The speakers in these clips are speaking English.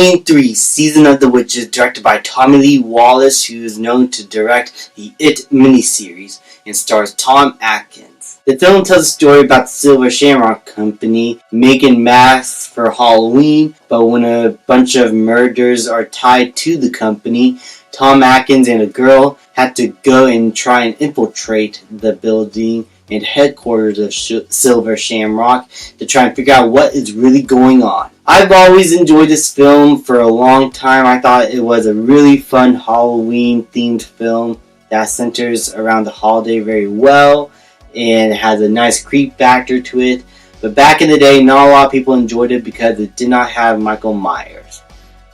Halloween 3 Season of the Witches, directed by Tommy Lee Wallace, who is known to direct the It miniseries, and stars Tom Atkins. The film tells a story about the Silver Shamrock Company making masks for Halloween, but when a bunch of murders are tied to the company, Tom Atkins and a girl had to go and try and infiltrate the building and headquarters of Silver Shamrock to try and figure out what is really going on. I've always enjoyed this film for a long time. I thought it was a really fun Halloween themed film that centers around the holiday very well and has a nice creep factor to it. But back in the day, not a lot of people enjoyed it because it did not have Michael Myers.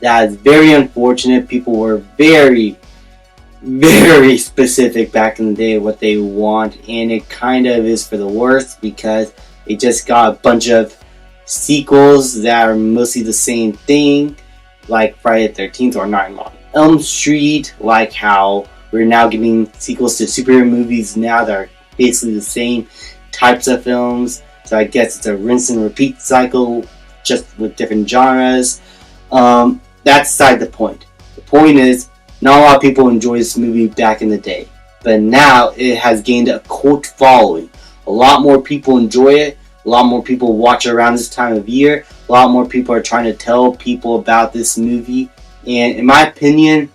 That is very unfortunate. People were very specific back in the day what they want, and it kind of is for the worst because it just got a bunch of sequels that are mostly the same thing, like Friday the 13th or Nightmare on Elm Street, like how we're now getting sequels to superhero movies now that are basically the same types of films. So I guess it's a rinse and repeat cycle, just with different genres. That's beside the point. The point is, not a lot of people enjoyed this movie back in the day, but now it has gained a cult following. A lot more people enjoy it. A lot more people watch it around this time of year. A lot more people are trying to tell people about this movie. And in my opinion,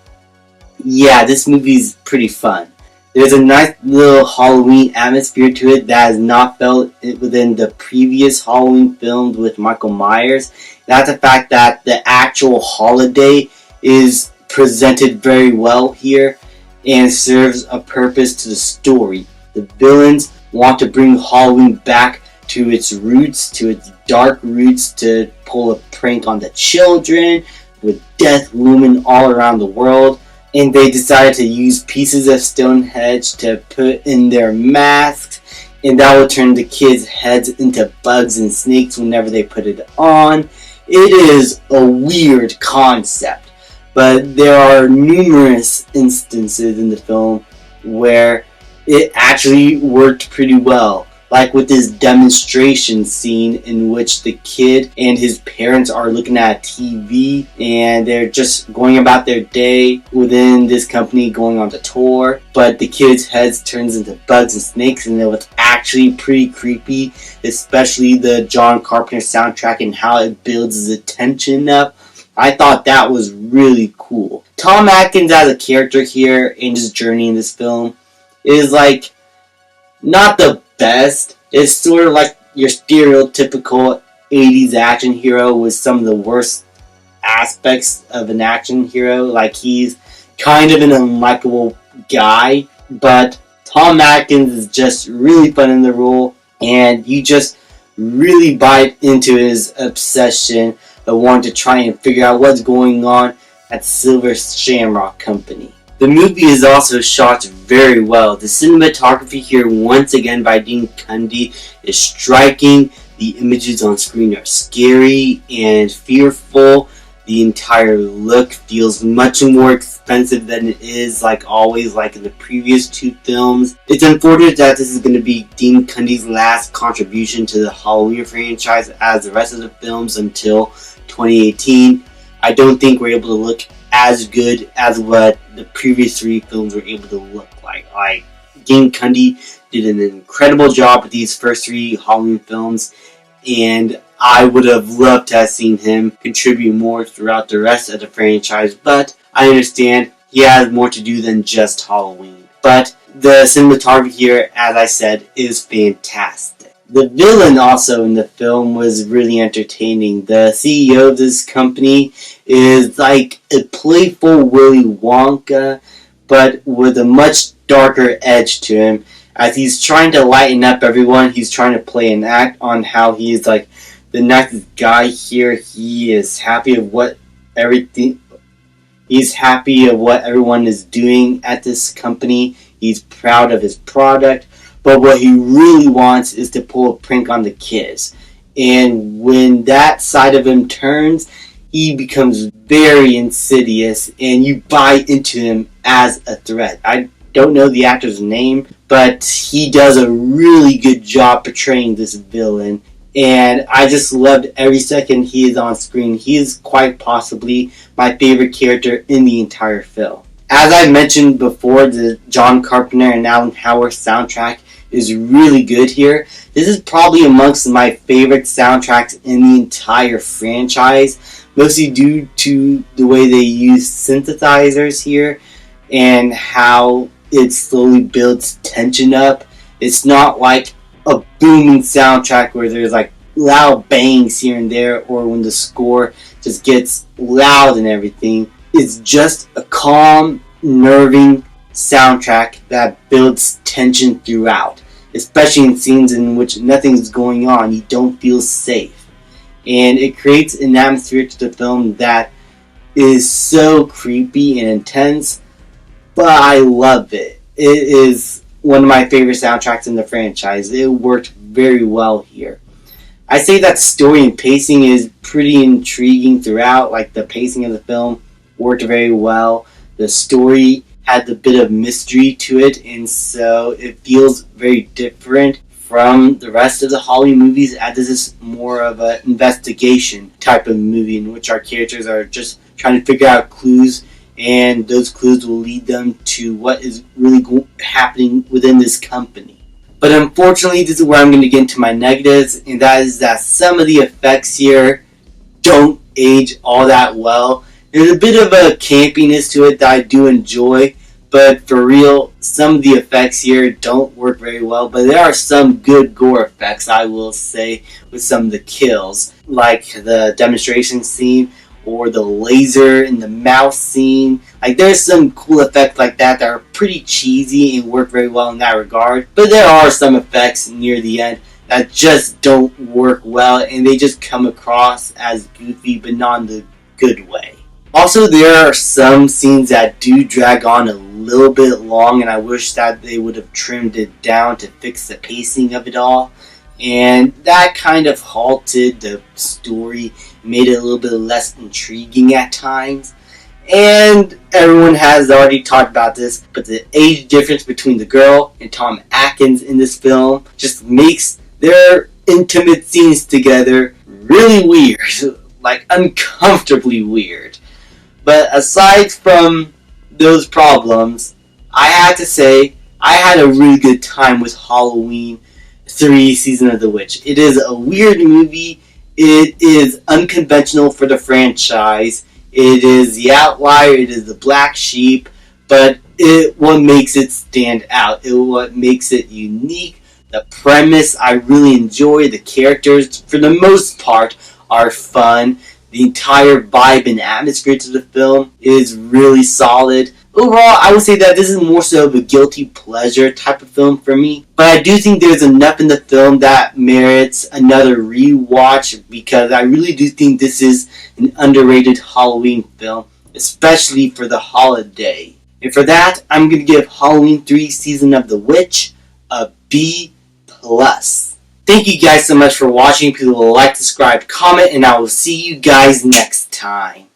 yeah, this movie is pretty fun. There's a nice little Halloween atmosphere to it that is not felt within the previous Halloween films with Michael Myers. That's the fact that the actual holiday is presented very well here and serves a purpose to the story. The villains want to bring Halloween back to its roots, to its dark roots, to pull a prank on the children with death looming all around the world. And they decided to use pieces of Stonehenge to put in their masks, and that will turn the kids' heads into bugs and snakes whenever they put it on. It is a weird concept, but there are numerous instances in the film where it actually worked pretty well. Like with this demonstration scene in which the kid and his parents are looking at TV and they're just going about their day within this company going on the tour. But the kid's heads turns into bugs and snakes, and it was actually pretty creepy, especially the John Carpenter soundtrack and how it builds the tension up. I thought that was really cool. Tom Atkins as a character here and his journey in this film is like not the best. It's sort of like your stereotypical 80s action hero with some of the worst aspects of an action hero. Like he's kind of an unlikable guy, but Tom Atkins is just really fun in the role, and you just really buy into his obsession of wanting to try and figure out what's going on at Silver Shamrock Company. The movie is also shot very well. The cinematography here, once again by Dean Cundey, is striking. The images on screen are scary and fearful. The entire look feels much more expensive than it is, like always, like in the previous two films. It's unfortunate that this is going to be Dean Cundey's last contribution to the Halloween franchise, as the rest of the films until 2018, I don't think we're able to look as good as what the previous three films were able to look like. Dean Cundey did an incredible job with these first three Halloween films, and I would have loved to have seen him contribute more throughout the rest of the franchise, but I understand he has more to do than just Halloween. But the cinematography here, as I said, is fantastic. The villain also in the film was really entertaining. The CEO of this company is like a playful Willy Wonka, but with a much darker edge to him. As he's trying to lighten up everyone, he's trying to play an act on how he's like the nicest guy here. He is happy of what everyone is doing at this company. He's proud of his product. But what he really wants is to pull a prank on the kids. And when that side of him turns, he becomes very insidious, and you buy into him as a threat. I don't know the actor's name, but he does a really good job portraying this villain. and I just loved every second he is on screen. He is quite possibly my favorite character in the entire film. As I mentioned before, the John Carpenter and Alan Howarth soundtrack is really good here. This is probably amongst my favorite soundtracks in the entire franchise, mostly due to the way they use synthesizers here and how it slowly builds tension up. It's not like a booming soundtrack where there's like loud bangs here and there, or when the score just gets loud and everything. It's just a calm, nerving soundtrack that builds tension throughout, especially in scenes in which nothing's going on. You don't feel safe, and it creates an atmosphere to the film that is so creepy and intense, but I love it. It is one of my favorite soundtracks in the franchise. It worked very well here. I say that story and pacing is pretty intriguing throughout. Like, the pacing of the film worked very well. The story had a bit of mystery to it, and so it feels very different from the rest of the Halloween movies, as this is more of an investigation type of movie in which our characters are just trying to figure out clues, and those clues will lead them to what is really happening within this company. But unfortunately, this is where I'm going to get into my negatives, and that is that some of the effects here don't age all that well. There's a bit of a campiness to it that I do enjoy, but for real, some of the effects here don't work very well. But there are some good gore effects, I will say, with some of the kills, like the demonstration scene or the laser in the mouth scene. Like, there's some cool effects like that that are pretty cheesy and work very well in that regard. But there are some effects near the end that just don't work well, and they just come across as goofy, but not in the good way. Also, there are some scenes that do drag on a little bit long, and I wish that they would have trimmed it down to fix the pacing of it all. And that kind of halted the story, made it a little bit less intriguing at times. And everyone has already talked about this, but the age difference between the girl and Tom Atkins in this film just makes their intimate scenes together really weird, like uncomfortably weird. But aside from those problems, I have to say I had a really good time with Halloween 3 Season of the Witch. It is a weird movie. It is unconventional for the franchise. It is the outlier. It is the black sheep. But what makes it stand out. What makes it unique. The premise I really enjoy. The characters, for the most part, are fun. The entire vibe and atmosphere to the film is really solid. Overall, I would say that this is more so of a guilty pleasure type of film for me. But I do think there's enough in the film that merits another rewatch, because I really do think this is an underrated Halloween film, especially for the holiday. And for that, I'm going to give Halloween 3 Season of the Witch a B+. Thank you guys so much for watching. Please like, subscribe, comment, and I will see you guys next time.